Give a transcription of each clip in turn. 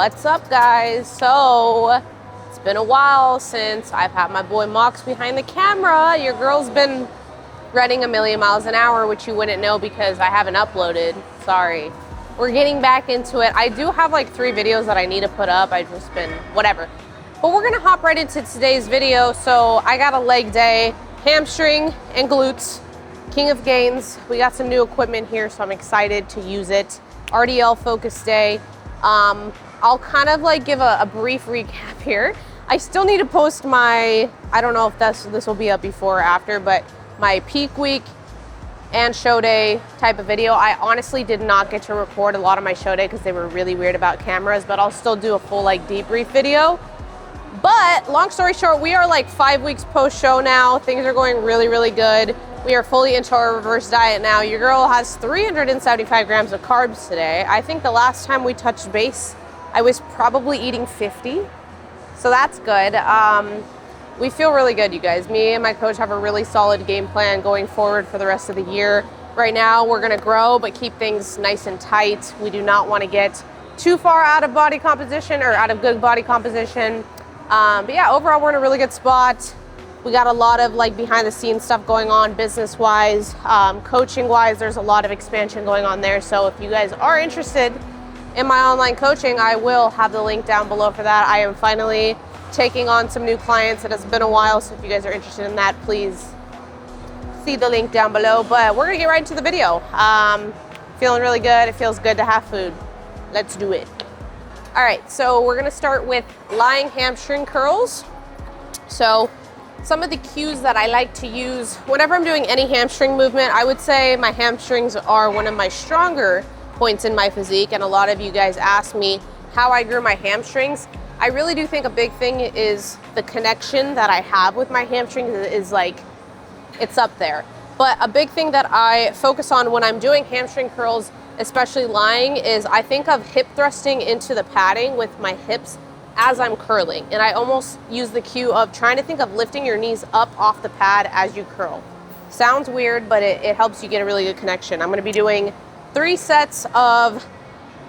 What's up, guys? So it's been a while since I've had my boy Mox behind the camera. Your girl's been running a million miles an hour, which you wouldn't know because I haven't uploaded. Sorry. We're getting back into it. I do have like 3 videos that I need to put up. I've just been whatever. But we're gonna hop right into today's video. So I got a leg day, hamstring and glutes, king of gains. We got some new equipment here, so I'm excited to use it. RDL focus day. I'll kind of like give a brief recap here. I still need to post my, I don't know if this will be up before or after, but my peak week and show day type of video. I honestly did not get to record a lot of my show day because they were really weird about cameras, but I'll still do a full like debrief video. But long story short, we are like 5 weeks post show now. Things are going really, really good. We are fully into our reverse diet now. Your girl has 375 grams of carbs today. I think the last time we touched base, I was probably eating 50. So that's good. We feel really good, you guys. Me and my coach have a really solid game plan going forward for the rest of the year. Right now, we're gonna grow, but keep things nice and tight. We do not wanna get too far out of body composition or out of good body composition. But yeah, overall, we're in a really good spot. We got a lot of like behind the scenes stuff going on business-wise, coaching-wise. There's a lot of expansion going on there. So if you guys are interested in my online coaching, I will have the link down below for that. I am finally taking on some new clients. It has been a while, so if you guys are interested in that, please see the link down below. But we're gonna get right into the video. Feeling really good. It feels good to have food. Let's do it. All right, so we're gonna start with lying hamstring curls. So some of the cues that I like to use whenever I'm doing any hamstring movement, I would say my hamstrings are one of my stronger points in my physique, and a lot of you guys ask me how I grew my hamstrings. I really do think a big thing is the connection that I have with my hamstrings is like, it's up there. But a big thing that I focus on when I'm doing hamstring curls, especially lying, is I think of hip thrusting into the padding with my hips as I'm curling. And I almost use the cue of trying to think of lifting your knees up off the pad as you curl. Sounds weird, but it helps you get a really good connection. I'm gonna be doing 3 sets of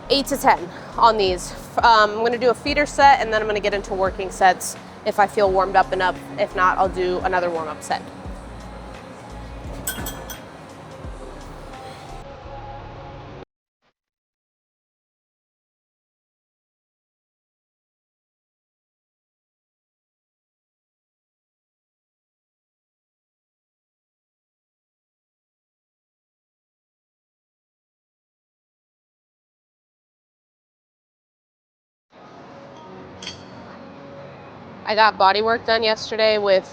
8 to 10 on these. I'm gonna do a feeder set, and then I'm gonna get into working sets if I feel warmed up enough. If not, I'll do another warm-up set. I got body work done yesterday with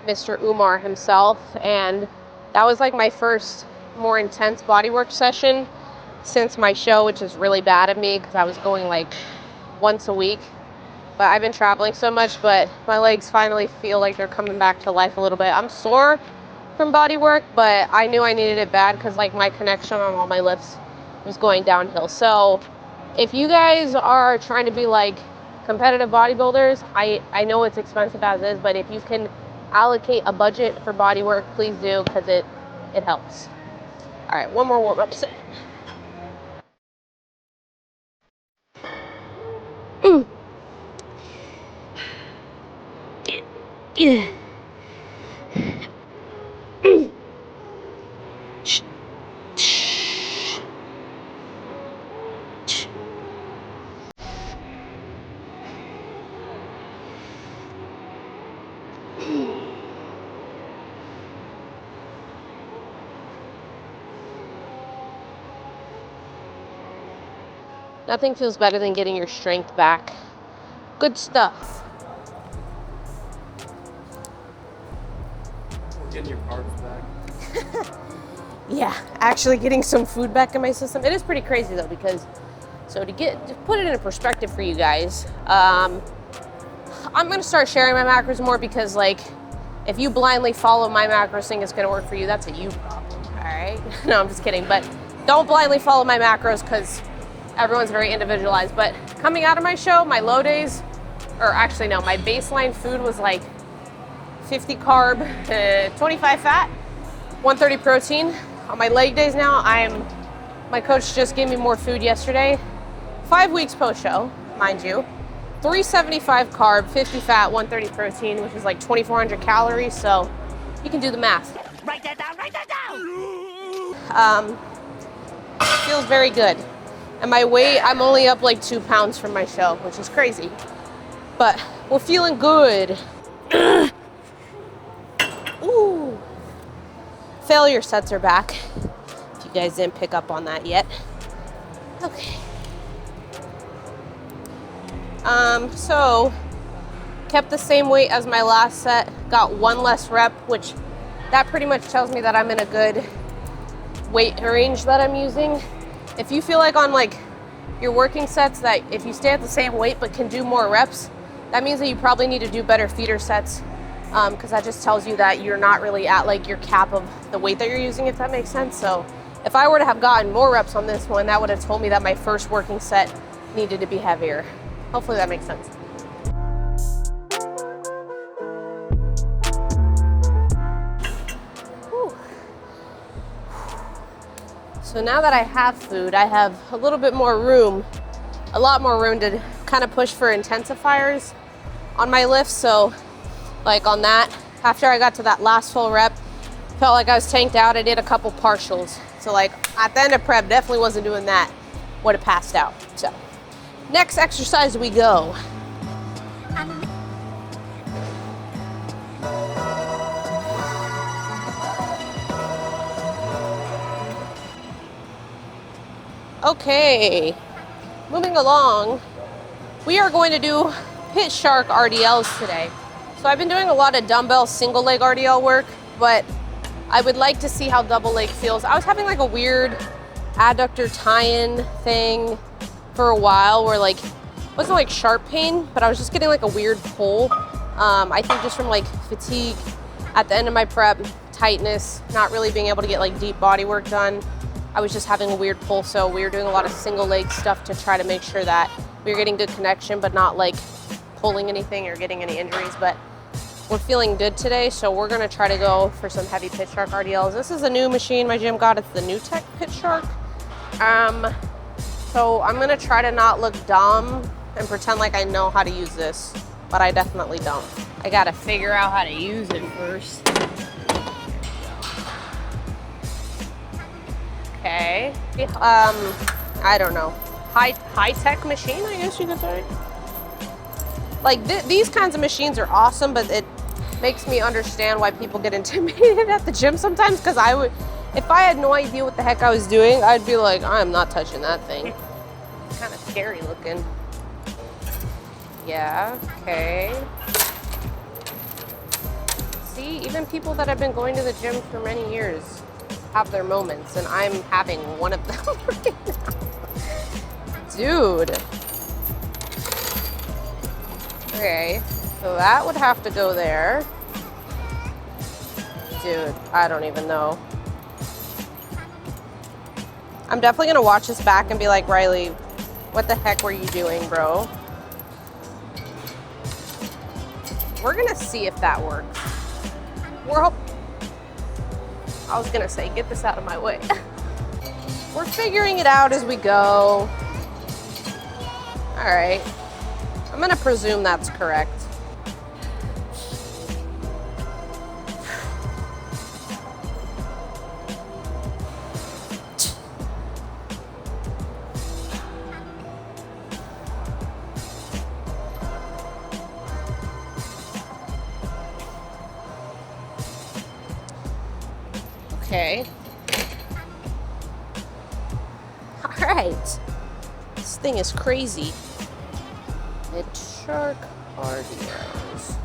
Mr. Umar himself, and that was like my first more intense body work session since my show, which is really bad of me because I was going like once a week. But I've been traveling so much, but my legs finally feel like they're coming back to life a little bit. I'm sore from body work, but I knew I needed it bad because like my connection on all my lifts was going downhill. So if you guys are trying to be like competitive bodybuilders, I know it's expensive as is, but if you can allocate a budget for body work, please do, because it helps. All right, one more warm-up set. Nothing feels better than getting your strength back. Good stuff. Getting your carbs back. Yeah, actually getting some food back in my system. It is pretty crazy though, because so to put it in perspective for you guys, I'm gonna start sharing my macros more, because like if you blindly follow my macros think it's gonna work for you, that's a you problem. All right. No, I'm just kidding. But don't blindly follow my macros because everyone's very individualized. But coming out of my show, my low days, or actually no, my baseline food was like 50 carb, 25 fat, 130 protein. On my leg days now, my coach just gave me more food yesterday. 5 weeks post show. mind you. 375 carb, 50 fat, 130 protein, which is like 2,400 calories, so you can do the math. Write that down, write that down! Feels very good. And my weight, I'm only up like 2 pounds from my show, which is crazy. But we're feeling good. Ooh. Failure sets are back. If you guys didn't pick up on that yet. Okay. So kept the same weight as my last set, got 1 less rep, which that pretty much tells me that I'm in a good weight range that I'm using. If you feel like on like your working sets that if you stay at the same weight but can do more reps, that means that you probably need to do better feeder sets, because that just tells you that you're not really at like your cap of the weight that you're using, if that makes sense. So if I were to have gotten more reps on this one, that would have told me that my first working set needed to be heavier. Hopefully that makes sense. Whew. So now that I have food, I have a little bit more room, a lot more room to kind of push for intensifiers on my lifts. So like on that, after I got to that last full rep, felt like I was tanked out. I did a couple partials. So like at the end of prep, definitely wasn't doing that. Would have passed out. So next exercise we go. Okay, moving along, we are going to do Pit Shark RDLs today. So I've been doing a lot of dumbbell single leg RDL work, but I would like to see how double leg feels. I was having like a weird adductor tie-in thing for a while where like, it wasn't like sharp pain, but I was just getting like a weird pull. I think just from like fatigue at the end of my prep, tightness, not really being able to get like deep body work done. I was just having a weird pull, so we were doing a lot of single leg stuff to try to make sure that we were getting good connection, but not like pulling anything or getting any injuries. But we're feeling good today, so we're gonna try to go for some heavy Pit Shark RDLs. This is a new machine my gym got. It's the New Tech Pit Shark. So I'm gonna try to not look dumb and pretend like I know how to use this, but I definitely don't. I gotta figure out how to use it first. Okay, I don't know, high-tech machine, I guess you could say. Like these kinds of machines are awesome, but it makes me understand why people get intimidated at the gym sometimes, because if I had no idea what the heck I was doing, I'd be like, I'm not touching that thing. It's kind of scary looking. Yeah, okay. See, even people that have been going to the gym for many years have their moments, and I'm having one of them right now. Dude. Okay, so that would have to go there. Dude, I don't even know. I'm definitely gonna watch this back and be like, Riley, what the heck were you doing, bro? We're gonna see if that works. I was gonna say, get this out of my way. We're figuring it out as we go. All right, I'm gonna presume that's correct. Okay. All right. This thing is crazy. Pit Shark RDLs.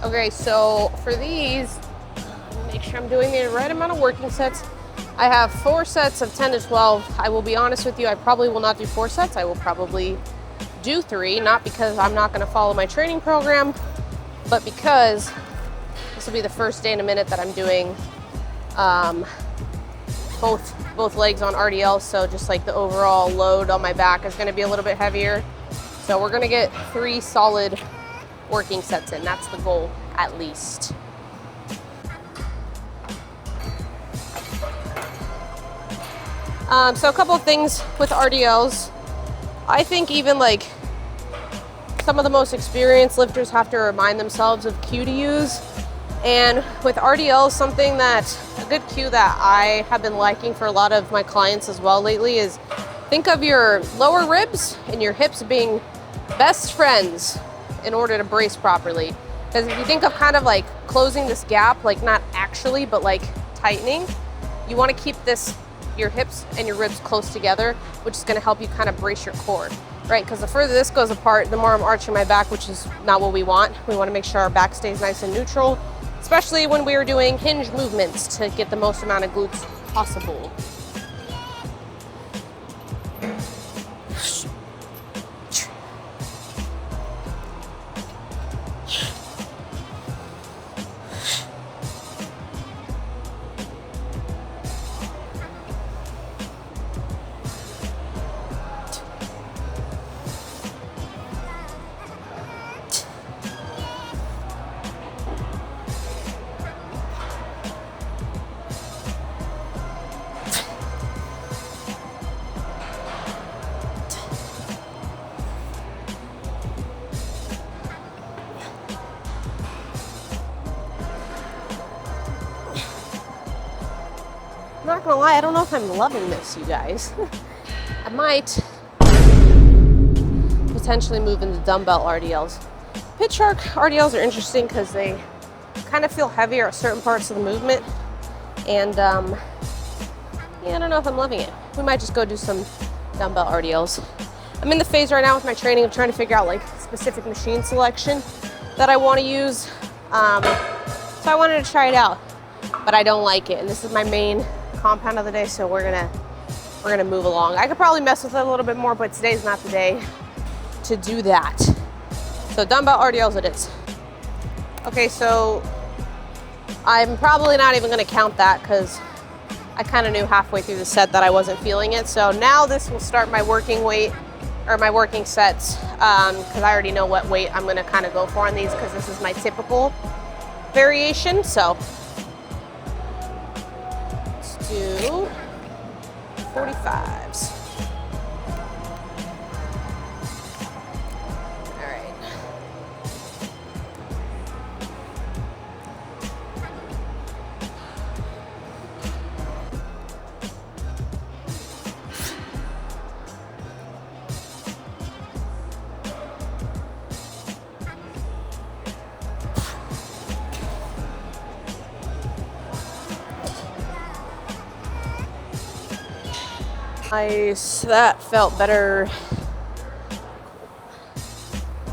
Okay, so for these, make sure I'm doing the right amount of working sets. I have 4 sets of 10 to 12. I will be honest with you, I probably will not do 4 sets. I will probably do 3, not because I'm not gonna follow my training program, but because this will be the first day in a minute that I'm doing both legs on RDL, so just like the overall load on my back is gonna be a little bit heavier. So we're gonna get 3 solid working sets in. That's the goal, at least. So a couple of things with RDLs. I think even like some of the most experienced lifters have to remind themselves of cue to use. And with RDLs, something that, a good cue that I have been liking for a lot of my clients as well lately is think of your lower ribs and your hips being best friends in order to brace properly. Because if you think of kind of like closing this gap, like not actually, but like tightening, you want to keep your hips and your ribs close together, which is going to help you kind of brace your core, right? Because the further this goes apart, the more I'm arching my back, which is not what we want. We want to make sure our back stays nice and neutral, especially when we are doing hinge movements to get the most amount of glutes possible. I'm not gonna lie, I don't know if I'm loving this, you guys. I might potentially move into dumbbell RDLs. Pitch shark RDLs are interesting because they kind of feel heavier at certain parts of the movement. And yeah, I don't know if I'm loving it. We might just go do some dumbbell RDLs. I'm in the phase right now with my training of trying to figure out like specific machine selection that I want to use. So I wanted to try it out, but I don't like it. And this is my main compound of the day, so we're gonna move along. I could probably mess with it a little bit more, but today's not the day to do that. So dumbbell RDLs it is. Okay, so I'm probably not even gonna count that because I kind of knew halfway through the set that I wasn't feeling it. So now this will start my working weight or my working sets because I already know what weight I'm gonna kind of go for on these because this is my typical variation. So do 45s. All right. Nice, that felt better.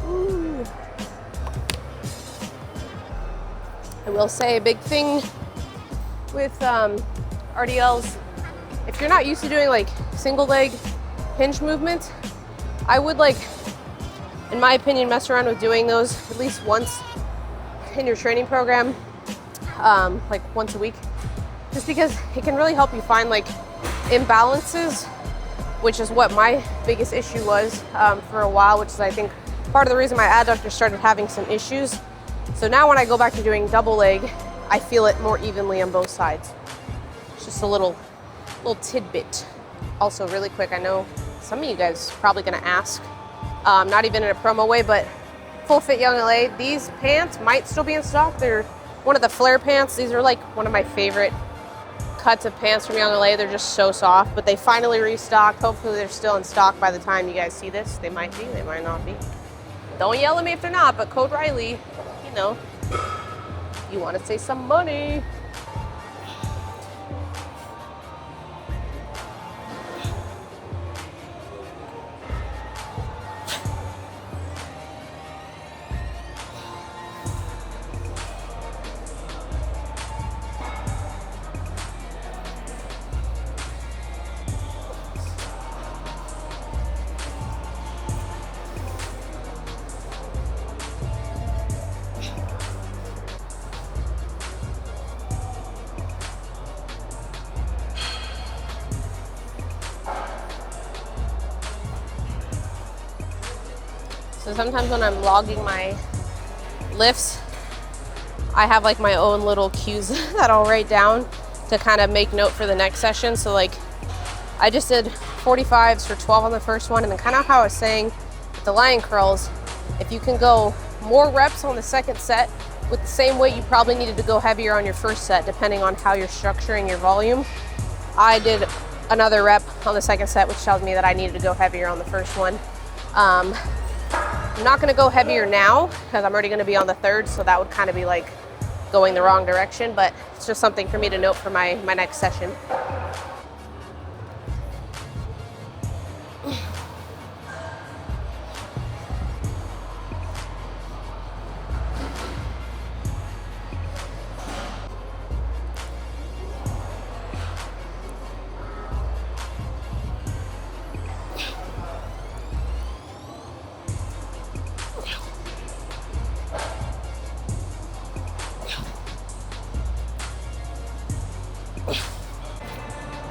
Ooh. I will say a big thing with RDLs, if you're not used to doing like single leg hinge movements, I would like, in my opinion, mess around with doing those at least once in your training program, like once a week, just because it can really help you find like imbalances, which is what my biggest issue was for a while, which is I think part of the reason my adductor started having some issues. So now when I go back to doing double leg, I feel it more evenly on both sides. It's just a little tidbit. Also really quick, I know some of you guys are probably gonna ask, not even in a promo way, but Full Fit Young LA, these pants might still be in stock. They're one of the flare pants. These are like one of my favorite cuts of pants from Young LA. They're just so soft, but they finally restocked. Hopefully they're still in stock by the time you guys see this. They might be, they might not be. Don't yell at me if they're not, but code Riley, you know, you want to save some money. So sometimes when I'm logging my lifts, I have like my own little cues that I'll write down to kind of make note for the next session. So like I just did 45s for 12 on the first one, and then kind of how I was saying with the lion curls, if you can go more reps on the second set with the same weight, you probably needed to go heavier on your first set, depending on how you're structuring your volume. I did another rep on the second set, which tells me that I needed to go heavier on the first one. I'm not gonna go heavier now because I'm already gonna be on the third, so that would kind of be like going the wrong direction, but it's just something for me to note for my next session.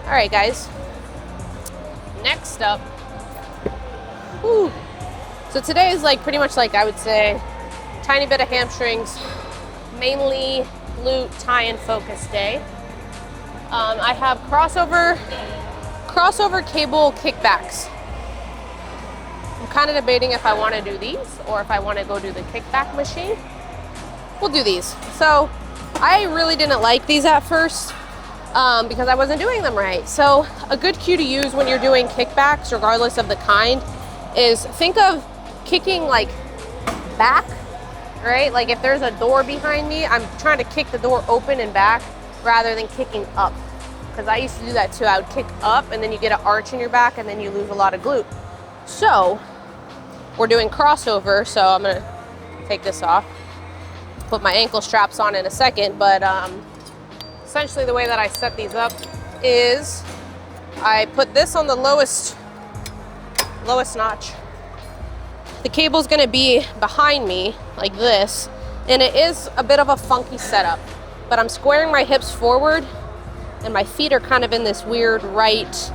All right, guys, next up, whew. So today is like pretty much like I would say tiny bit of hamstrings, mainly glute tie and focus day. I have crossover cable kickbacks. I'm kind of debating if I want to do these or if I want to go do the kickback machine. We'll do these. So I really didn't like these at first. Because I wasn't doing them right. So a good cue to use when you're doing kickbacks, regardless of the kind, is think of kicking like back, right? Like if there's a door behind me, I'm trying to kick the door open and back rather than kicking up. Because I used to do that too. I would kick up and then you get an arch in your back and then you lose a lot of glute. So we're doing crossover, so I'm gonna take this off, put my ankle straps on in a second, but essentially the way that I set these up is I put this on the lowest notch. The cable's gonna be behind me like this, and it is a bit of a funky setup, but I'm squaring my hips forward and my feet are kind of in this weird right,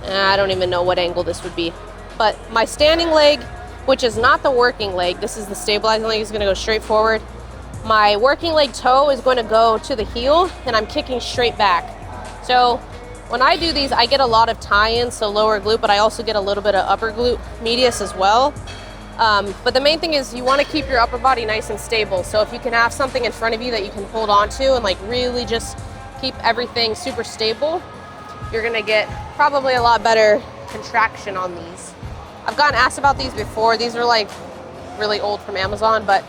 I don't even know what angle this would be, but my standing leg, which is not the working leg, this is the stabilizing leg, is gonna go straight forward. My working leg toe is going to go to the heel and I'm kicking straight back. So when I do these, I get a lot of tie-ins, so lower glute, but I also get a little bit of upper glute medius as well. But the main thing is you want to keep your upper body nice and stable. So if you can have something in front of you that you can hold on to and like really just keep everything super stable, you're going to get probably a lot better contraction on these. I've gotten asked about these before. These are like really old from Amazon, but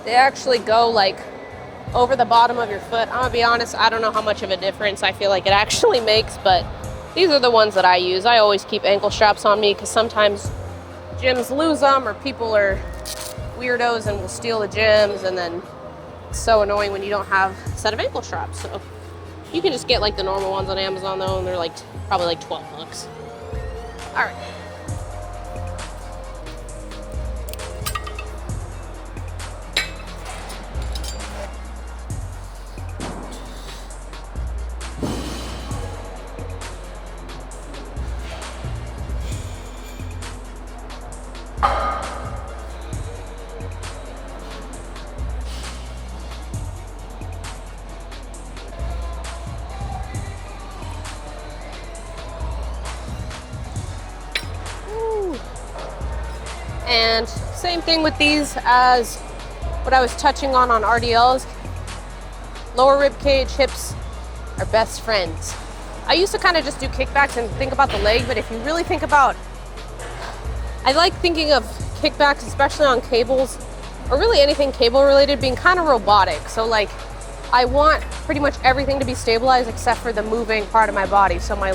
they actually go like over the bottom of your foot. I'm gonna be honest, I don't know how much of a difference I feel like it actually makes, but these are the ones that I use. I always keep ankle straps on me because sometimes gyms lose them or people are weirdos and will steal the gyms, and then it's so annoying when you don't have a set of ankle straps. So you can just get like the normal ones on Amazon though, and they're like probably like 12 bucks. All right. And same thing with these as what I was touching on RDLs. Lower rib cage, hips are best friends. I used to kind of just do kickbacks and think about the leg, but if you really think about, I like thinking of kickbacks, especially on cables, or really anything cable related, being kind of robotic. So like, I want pretty much everything to be stabilized except for the moving part of my body. So my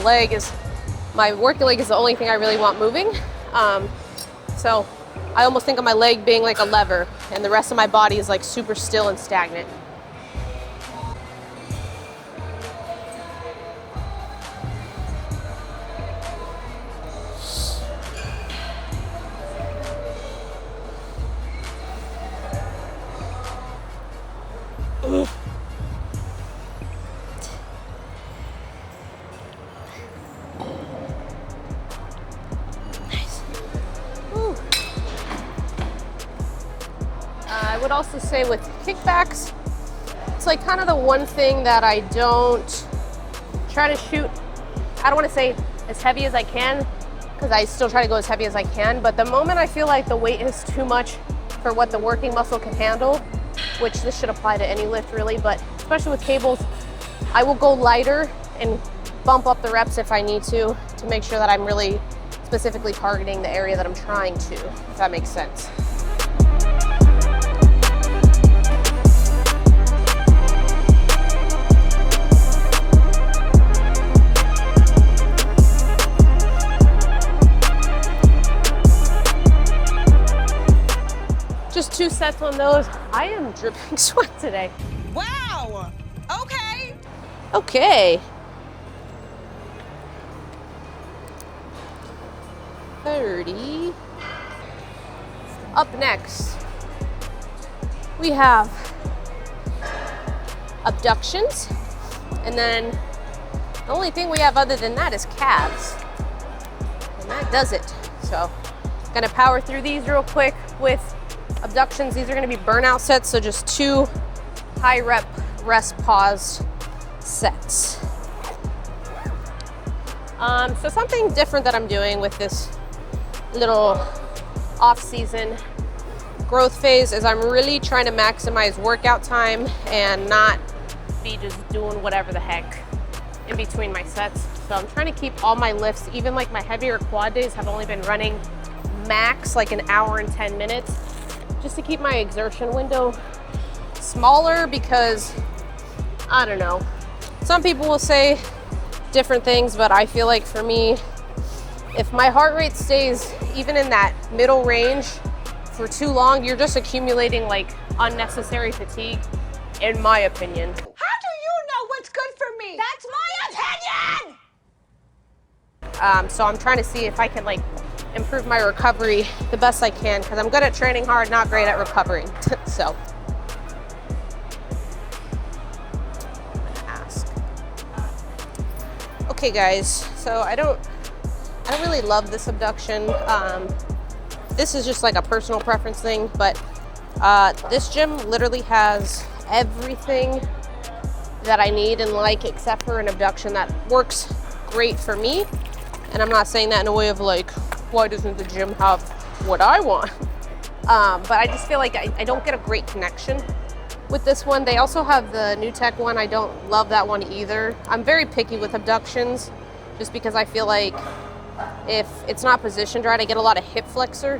working leg is the only thing I really want moving. So I almost think of my leg being like a lever and the rest of my body is like super still and stagnant. I would also say with kickbacks, it's like kind of the one thing that I don't try to shoot I don't want to say as heavy as I can, because I still try to go as heavy as I can, but the moment I feel like the weight is too much for what the working muscle can handle, which this should apply to any lift really, but especially with cables, I will go lighter and bump up the reps if I need to make sure that I'm really specifically targeting the area that I'm trying to, if that makes sense. Just 2 sets on those. I am dripping sweat today. Wow. Okay. Okay. 30. Up next, we have abductions. And then the only thing we have other than that is calves. And that does it. So, gonna power through these real quick with abductions. These are gonna be burnout sets, so just 2 high rep rest pause sets. So something different that I'm doing with this little off-season growth phase is I'm really trying to maximize workout time and not be just doing whatever the heck in between my sets. So I'm trying to keep all my lifts, even like my heavier quad days have only been running max like an hour and 10 minutes, just to keep my exertion window smaller, because I don't know, some people will say different things, but I feel like for me, if my heart rate stays even in that middle range for too long, you're just accumulating like unnecessary fatigue, in my opinion. How do you know what's good for me? That's my opinion! So I'm trying to see if I can like improve my recovery the best I can, because I'm good at training hard, not great at recovering. So okay guys, so I don't really love this abduction. This is just like a personal preference thing, but this gym literally has everything that I need and like, except for an abduction that works great for me. And I'm not saying that in a way of like, why doesn't the gym have what I want? But I just feel like I don't get a great connection with this one. They also have the New Tech one. I don't love that one either. I'm very picky with abductions just because I feel like if it's not positioned right, I get a lot of hip flexor,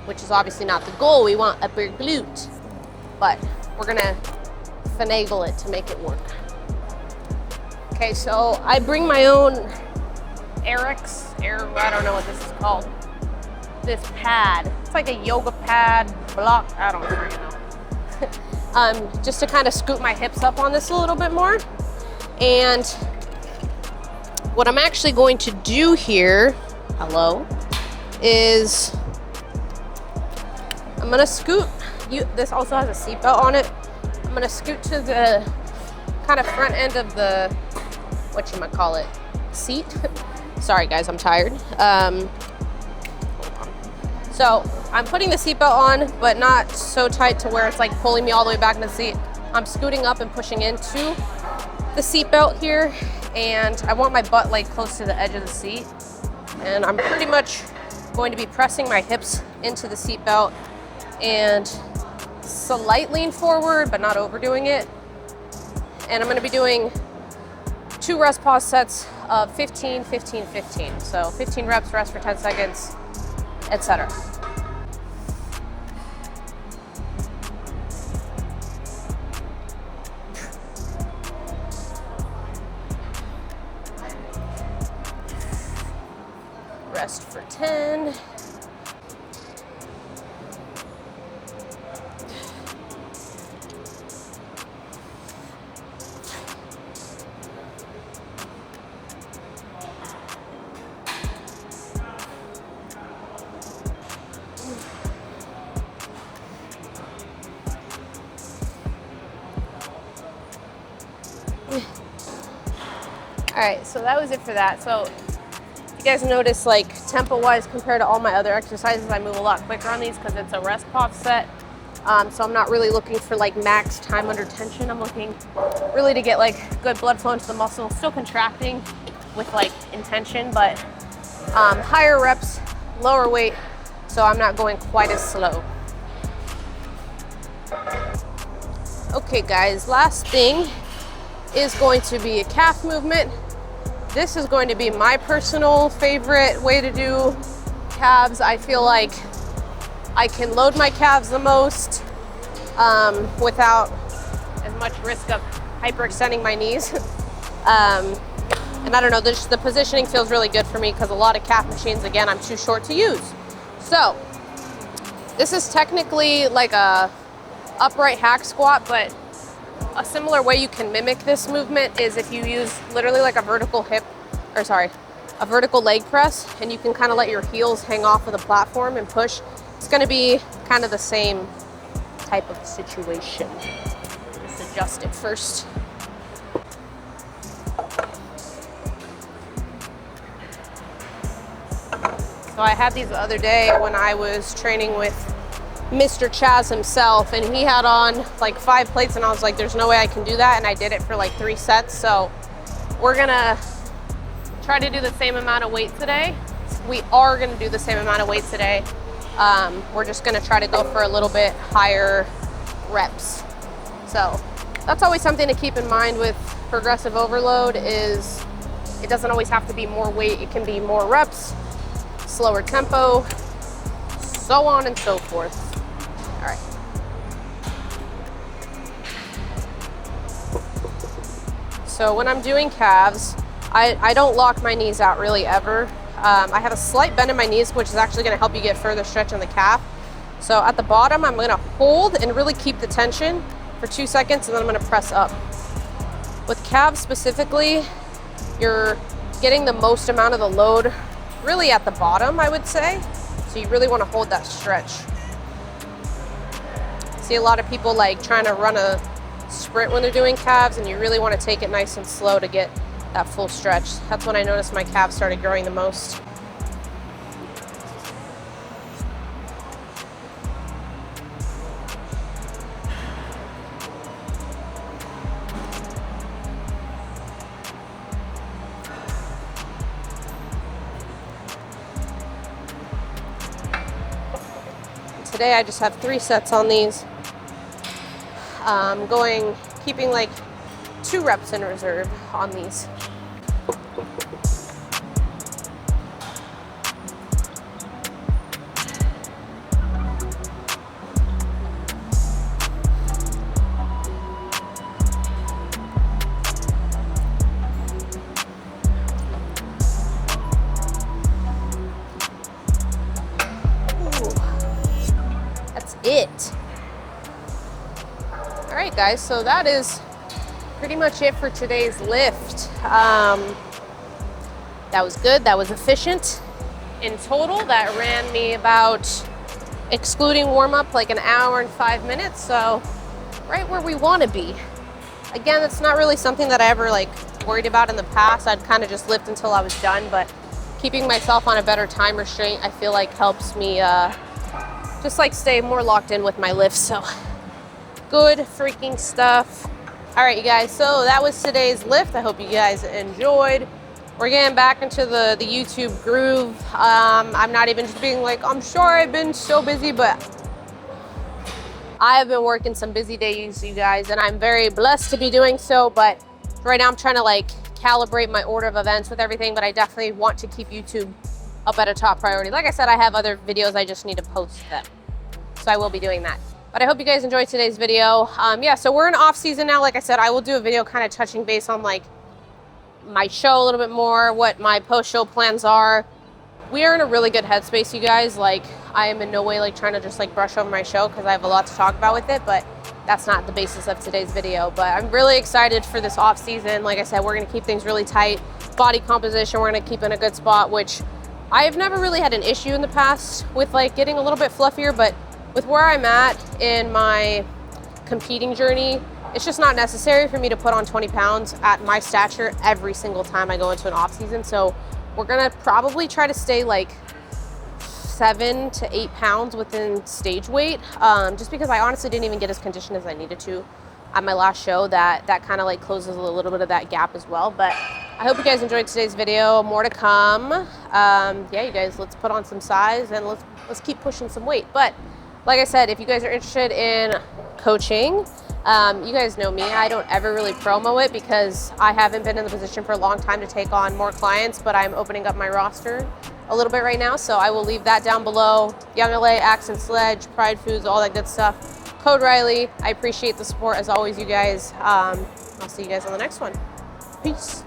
which is obviously not the goal. We want upper glute, but we're gonna finagle it to make it work. Okay, so I bring my own I don't know what this is called. This pad. It's like a yoga pad block. I don't know. Just to kind of scoop my hips up on this a little bit more. And what I'm actually going to do here, is I'm gonna scoot. This also has a seatbelt on it. I'm gonna scoot to the kind of front end of the, whatchamacallit, seat. Sorry guys, I'm tired. Hold on. So I'm putting the seatbelt on, but not so tight to where it's like pulling me all the way back in the seat. I'm scooting up and pushing into the seatbelt here, and I want my butt like close to the edge of the seat. And I'm pretty much going to be pressing my hips into the seatbelt and slight lean forward, but not overdoing it. And I'm gonna be doing 2 rest pause sets of 15, 15, 15. So 15 reps, rest for 10 seconds, etc. Rest for 10. All right, so that was it for that. So you guys notice, like, tempo-wise compared to all my other exercises, I move a lot quicker on these because it's a rest pause set. So I'm not really looking for like max time under tension. I'm looking really to get like good blood flow into the muscle, still contracting, with like intention, but higher reps, lower weight, so I'm not going quite as slow. Okay guys, last thing is going to be a calf movement. This is going to be my personal favorite way to do calves. I feel like I can load my calves the most without as much risk of hyperextending my knees. And I don't know, the positioning feels really good for me because a lot of calf machines, again, I'm too short to use. So this is technically like a upright hack squat, but a similar way you can mimic this movement is if you use literally like a vertical leg press, and you can kind of let your heels hang off of the platform and push. It's going to be kind of the same type of situation. Just adjust it first. So I had these the other day when I was training with Mr. Chaz himself, and he had on like 5 plates, and I was like, there's no way I can do that, and I did it for like 3 sets. So we're gonna try to do the same amount of weight today. We are gonna do the same amount of weight today. We're just gonna try to go for a little bit higher reps. So that's always something to keep in mind with progressive overload, is it doesn't always have to be more weight. It can be more reps, slower tempo, so on and so forth. All right. So when I'm doing calves, I don't lock my knees out really ever. I have a slight bend in my knees, which is actually gonna help you get further stretch in the calf. So at the bottom, I'm gonna hold and really keep the tension for 2 seconds, and then I'm gonna press up. With calves specifically, you're getting the most amount of the load really at the bottom, I would say. So you really wanna hold that stretch. See a lot of people like trying to run a sprint when they're doing calves, and you really wanna take it nice and slow to get that full stretch. That's when I noticed my calves started growing the most. Today I just have 3 sets on these. Keeping like 2 reps in reserve on these. It. All right guys, so that is pretty much it for today's lift. That was good, that was efficient. In total, that ran me about, excluding warm-up, like an hour and 5 minutes, so right where we want to be. Again, it's not really something that I ever like worried about in the past. I'd kind of just lift until I was done, but keeping myself on a better time restraint, I feel like helps me just like stay more locked in with my lifts. So good freaking stuff. All right, you guys, so that was today's lift. I hope you guys enjoyed. We're getting back into the YouTube groove. I'm not even just being like, I'm sure I've been so busy, but I have been working some busy days, you guys, and I'm very blessed to be doing so. But right now I'm trying to like calibrate my order of events with everything, but I definitely want to keep YouTube up at a top priority. Like I said, I have other videos, I just need to post them. So I will be doing that. But I hope you guys enjoyed today's video. Yeah, so we're in off season now. Like I said, I will do a video kind of touching base on like my show a little bit more, what my post-show plans are. We are in a really good headspace, you guys. Like, I am in no way like trying to just like brush over my show because I have a lot to talk about with it, but that's not the basis of today's video. But I'm really excited for this off season. Like I said, we're gonna keep things really tight. Body composition, we're gonna keep in a good spot, which I've never really had an issue in the past with like getting a little bit fluffier, but with where I'm at in my competing journey, it's just not necessary for me to put on 20 pounds at my stature every single time I go into an off season. So we're gonna probably try to stay like 7 to 8 pounds within stage weight, just because I honestly didn't even get as conditioned as I needed to at my last show. That kind of like closes a little bit of that gap as well. But I hope you guys enjoyed today's video. More to come. Yeah, you guys, let's put on some size and let's keep pushing some weight. But like I said, if you guys are interested in coaching, you guys know me. I don't ever really promo it because I haven't been in the position for a long time to take on more clients, but I'm opening up my roster a little bit right now. So I will leave that down below. Young LA, Accent Sledge, Pride Foods, all that good stuff. Code Riley. I appreciate the support as always, you guys. I'll see you guys on the next one. Peace.